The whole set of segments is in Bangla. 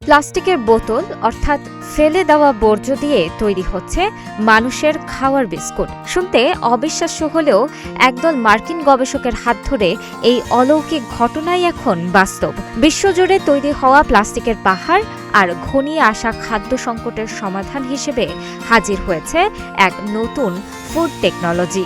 প্লাস্টিকের বোতল অর্থাৎ ফেলে দেওয়া বর্জ্য দিয়ে তৈরি হচ্ছে মানুষের খাওয়ার বিস্কুট। শুনতে অবিশ্বাস্য হলেও একদল মার্কিন গবেষকের হাত ধরে এই অলৌকিক ঘটনাই এখন বাস্তব। বিশ্বজুড়ে তৈরি হওয়া প্লাস্টিকের পাহাড় আর ঘনিয়ে আসা খাদ্য সংকটের সমাধান হিসেবে হাজির হয়েছে এক নতুন ফুড টেকনোলজি।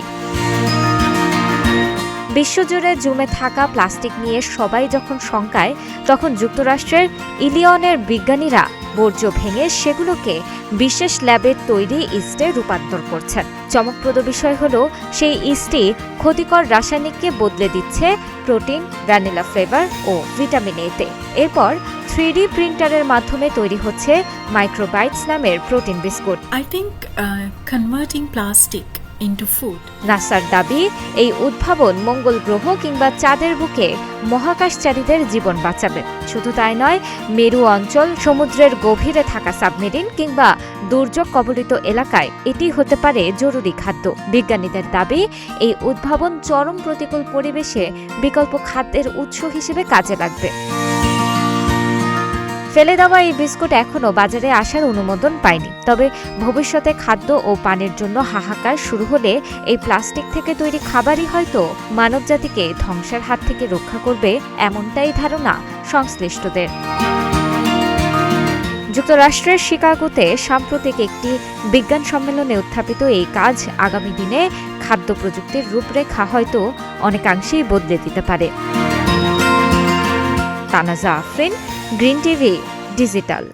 বিশ্বজুড়ে জমে থাকা প্লাস্টিক নিয়ে সবাই যখন শঙ্কায়, তখন যুক্তরাষ্ট্রের ইলিনয়ের বিজ্ঞানীরা বর্জ্য ভেঙে সেগুলোকে বিশেষ ল্যাবের তৈরি ইস্টে রূপান্তর করছেন। চমকপ্রদ বিষয় হল, সেই ইস্টই ক্ষতিকর রাসায়নিককে বদলে দিচ্ছে প্রোটিন, ভ্যানিলা ফ্লেভার ও ভিটামিন এতে। এরপর 3D প্রিন্টারের মাধ্যমে তৈরি হচ্ছে মাইক্রোবাইটস নামের protein biscuit. I think converting plastic into food. নাসার দাবি, এই উদ্ভাবন মঙ্গল গ্রহ কিংবা চাঁদের বুকে মহাকাশচারীদের জীবন বাঁচাবে। শুধু তাই নয়, মেরু অঞ্চল, সমুদ্রের গভীরে থাকা সাবমেরিন কিংবা দুর্যোগ কবলিত এলাকায় এটি হতে পারে জরুরি খাদ্য। বিজ্ঞানীদের দাবি, এই উদ্ভাবন চরম প্রতিকূল পরিবেশে বিকল্প খাদ্যের উৎস হিসেবে কাজে লাগবে। ফেলে দেওয়া এই বিস্কুট এখনও বাজারে আসার অনুমোদন পায়নি। তবে ভবিষ্যতে খাদ্য ও পানির জন্য হাহাকার শুরু হলে এই প্লাস্টিক থেকে তৈরি খাবারই হয়তো মানবজাতিকে ধ্বংসের হাত থেকে রক্ষা করবে, এমনটাই ধারণা সংশ্লিষ্টদের। যুক্তরাষ্ট্রের শিকাগোতে সাম্প্রতিক একটি বিজ্ঞান সম্মেলনে উত্থাপিত এই কাজ আগামী দিনে খাদ্য প্রযুক্তির রূপরেখা হয়তো অনেকাংশেই বদলে দিতে পারে। তানাজা আফরিন, গ্রিন টিভি ডিজিটাল।